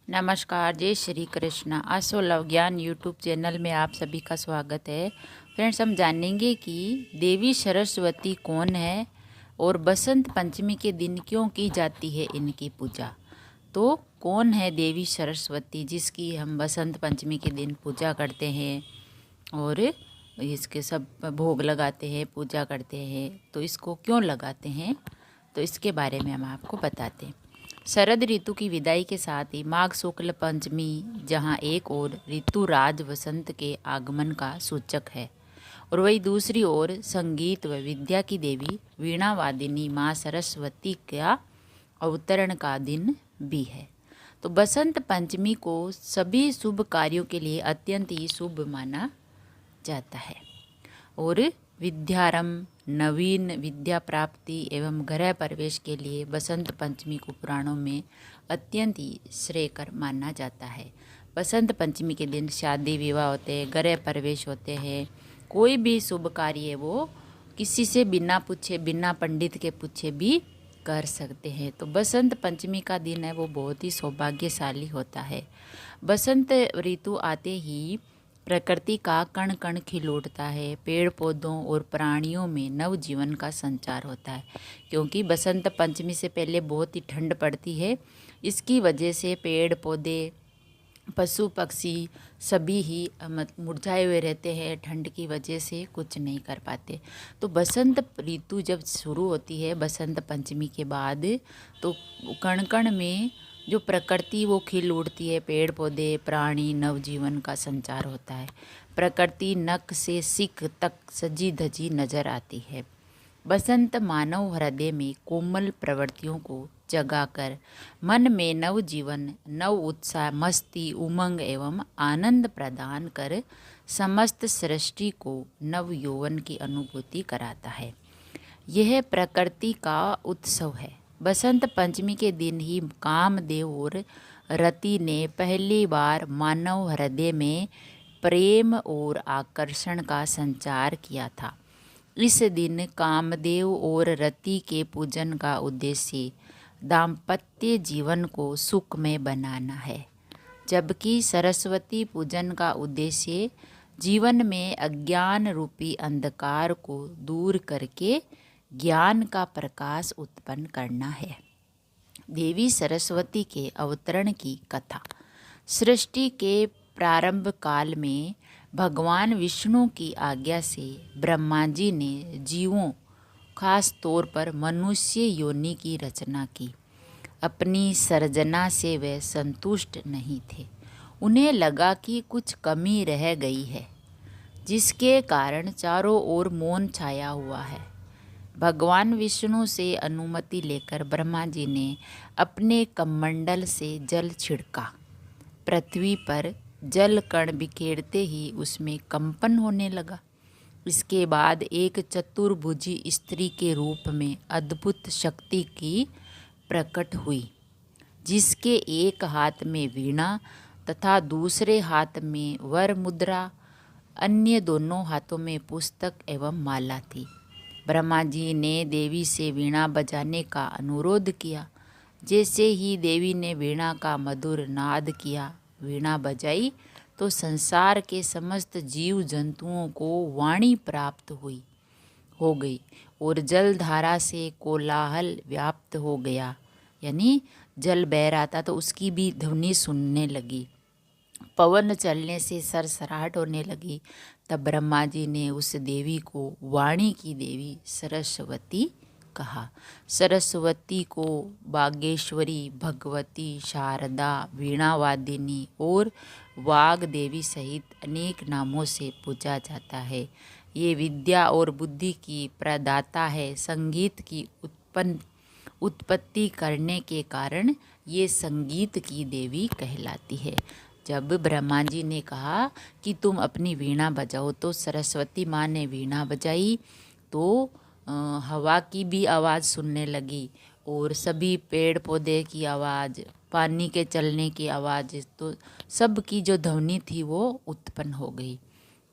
नमस्कार, जय श्री कृष्ण। आसो लव ज्ञान यूट्यूब चैनल में आप सभी का स्वागत है। फ्रेंड्स, हम जानेंगे कि देवी सरस्वती कौन है और बसंत पंचमी के दिन क्यों की जाती है इनकी पूजा। तो कौन है देवी सरस्वती जिसकी हम बसंत पंचमी के दिन पूजा करते हैं और इसके सब भोग लगाते हैं, पूजा करते हैं। तो इसको क्यों लगाते हैं, तो इसके बारे में हम आपको बताते हैं। शरद ऋतु की विदाई के साथ ही माघ शुक्ल पंचमी, जहां एक ओर ऋतुराज वसंत के आगमन का सूचक है और वही दूसरी ओर संगीत व विद्या की देवी वीणा वादिनी माँ सरस्वती का अवतरण का दिन भी है। तो बसंत पंचमी को सभी शुभ कार्यों के लिए अत्यंत ही शुभ माना जाता है और विद्यारंभ, नवीन विद्या प्राप्ति एवं गृह प्रवेश के लिए बसंत पंचमी को पुराणों में अत्यंत ही श्रेयकर माना जाता है। बसंत पंचमी के दिन शादी विवाह होते हैं, गृह प्रवेश होते हैं। कोई भी शुभ कार्य वो किसी से बिना पूछे, बिना पंडित के पूछे भी कर सकते हैं। तो बसंत पंचमी का दिन है वो बहुत ही सौभाग्यशाली होता है। बसंत ऋतु आते ही प्रकृति का कण कण खिल उठता है, पेड़ पौधों और प्राणियों में नव जीवन का संचार होता है। क्योंकि बसंत पंचमी से पहले बहुत ही ठंड पड़ती है, इसकी वजह से पेड़ पौधे, पशु पक्षी सभी ही मुरझाए हुए रहते हैं। ठंड की वजह से कुछ नहीं कर पाते। तो बसंत ऋतु जब शुरू होती है बसंत पंचमी के बाद, तो कण कण में जो प्रकृति वो खिल उठती है, पेड़ पौधे प्राणी नवजीवन का संचार होता है। प्रकृति नख से सिख तक सजी धजी नजर आती है। बसंत मानव हृदय में कोमल प्रवृत्तियों को जगाकर मन में नव जीवन, नव उत्साह, मस्ती, उमंग एवं आनंद प्रदान कर समस्त सृष्टि को नव यौवन की अनुभूति कराता है। यह प्रकृति का उत्सव है। बसंत पंचमी के दिन ही कामदेव और रति ने पहली बार मानव हृदय में प्रेम और आकर्षण का संचार किया था। इस दिन कामदेव और रति के पूजन का उद्देश्य दाम्पत्य जीवन को सुखमय बनाना है, जबकि सरस्वती पूजन का उद्देश्य जीवन में अज्ञान रूपी अंधकार को दूर करके ज्ञान का प्रकाश उत्पन्न करना है। देवी सरस्वती के अवतरण की कथा। सृष्टि के प्रारंभ काल में भगवान विष्णु की आज्ञा से ब्रह्मा जी ने जीवों, खास तौर पर मनुष्य योनि की रचना की। अपनी सर्जना से वे संतुष्ट नहीं थे। उन्हें लगा कि कुछ कमी रह गई है, जिसके कारण चारों ओर मौन छाया हुआ है। भगवान विष्णु से अनुमति लेकर ब्रह्मा जी ने अपने कमंडल से जल छिड़का। पृथ्वी पर जल कण बिखेरते ही उसमें कंपन होने लगा। इसके बाद एक चतुर्भुजी स्त्री के रूप में अद्भुत शक्ति की प्रकट हुई, जिसके एक हाथ में वीणा तथा दूसरे हाथ में वर मुद्रा, अन्य दोनों हाथों में पुस्तक एवं माला थी। ब्रह्मा जी ने देवी से वीणा बजाने का अनुरोध किया। जैसे ही देवी ने वीणा का मधुर नाद किया, वीणा बजाई, तो संसार के समस्त जीव जंतुओं को वाणी प्राप्त हो गई और जलधारा से कोलाहल व्याप्त हो गया। यानी जल बह रहा था तो उसकी भी ध्वनि सुनने लगी। पवन चलने से सरसराहट होने लगी। तब ब्रह्मा जी ने उस देवी को वाणी की देवी सरस्वती कहा। सरस्वती को बागेश्वरी, भगवती, शारदा, वीणावादिनी और वाग देवी सहित अनेक नामों से पूजा जाता है। ये विद्या और बुद्धि की प्रदाता है। संगीत की उत्पत्ति करने के कारण ये संगीत की देवी कहलाती है। जब ब्रह्मा जी ने कहा कि तुम अपनी वीणा बजाओ, तो सरस्वती माँ ने वीणा बजाई, तो हवा की भी आवाज़ सुनने लगी और सभी पेड़ पौधे की आवाज़, पानी के चलने की आवाज़, तो सब की जो ध्वनि थी वो उत्पन्न हो गई।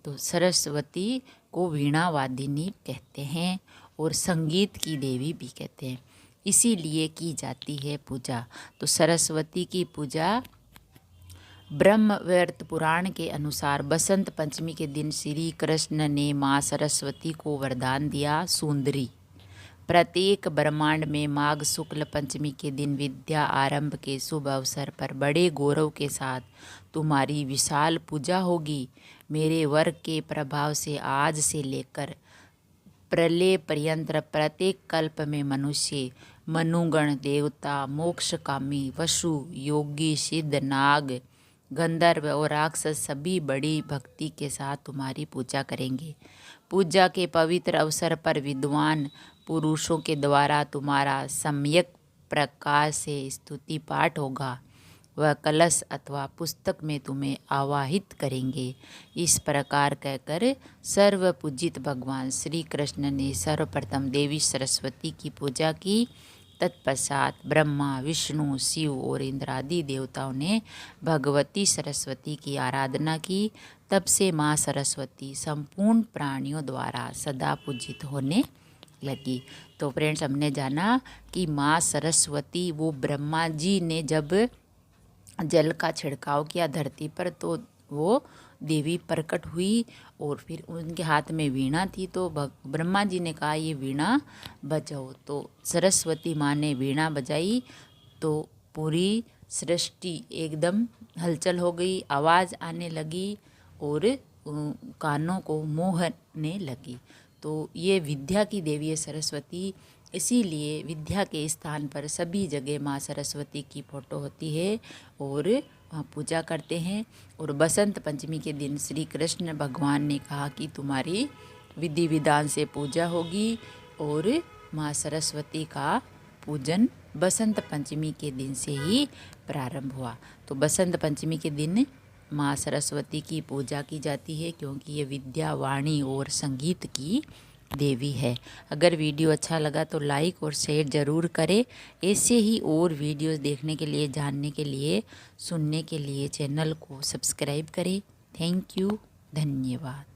तो सरस्वती को वीणा वादिनी कहते हैं और संगीत की देवी भी कहते हैं। इसीलिए की जाती है पूजा। तो सरस्वती की पूजा ब्रह्मवैवर्त पुराण के अनुसार बसंत पंचमी के दिन श्री कृष्ण ने माँ सरस्वती को वरदान दिया, सुंदरी। प्रत्येक ब्रह्मांड में माघ शुक्ल पंचमी के दिन विद्या आरंभ के शुभ अवसर पर बड़े गौरव के साथ तुम्हारी विशाल पूजा होगी। मेरे वर के प्रभाव से आज से लेकर प्रलय पर्यंत प्रत्येक कल्प में मनुष्य, मनुगण, देवता, मोक्षकामी, वसु, योगी, सिद्ध, नाग, गंधर्व और राक्षस सभी बड़ी भक्ति के साथ तुम्हारी पूजा करेंगे। पूजा के पवित्र अवसर पर विद्वान पुरुषों के द्वारा तुम्हारा सम्यक प्रकार से स्तुति पाठ होगा। वह कलश अथवा पुस्तक में तुम्हें आवाहित करेंगे। इस प्रकार कहकर सर्व पूजित भगवान श्री कृष्ण ने सर्वप्रथम देवी सरस्वती की पूजा की। तत्पश्चात ब्रह्मा, विष्णु, शिव और इंद्रादि देवताओं ने भगवती सरस्वती की आराधना की। तब से माँ सरस्वती संपूर्ण प्राणियों द्वारा सदा पूजित होने लगी। तो फ्रेंड्स, हमने जाना कि माँ सरस्वती वो ब्रह्मा जी ने जब जल का छिड़काव किया धरती पर तो वो देवी प्रकट हुई और फिर उनके हाथ में वीणा थी। तो ब्रह्मा जी ने कहा ये वीणा बजाओ, तो सरस्वती माँ ने वीणा बजाई तो पूरी सृष्टि एकदम हलचल हो गई, आवाज़ आने लगी और कानों को मोहने लगी। तो ये विद्या की देवी है सरस्वती, इसीलिए विद्या के स्थान पर सभी जगह माँ सरस्वती की फोटो होती है और वहाँ पूजा करते हैं। और बसंत पंचमी के दिन श्री कृष्ण भगवान ने कहा कि तुम्हारी विधि विधान से पूजा होगी और माँ सरस्वती का पूजन बसंत पंचमी के दिन से ही प्रारंभ हुआ। तो बसंत पंचमी के दिन माँ सरस्वती की पूजा की जाती है क्योंकि ये विद्या, वाणी और संगीत की देवी है। अगर वीडियो अच्छा लगा तो लाइक और शेयर ज़रूर करें। ऐसे ही और वीडियोस देखने के लिए, जानने के लिए, सुनने के लिए चैनल को सब्सक्राइब करें। थैंक यू, धन्यवाद।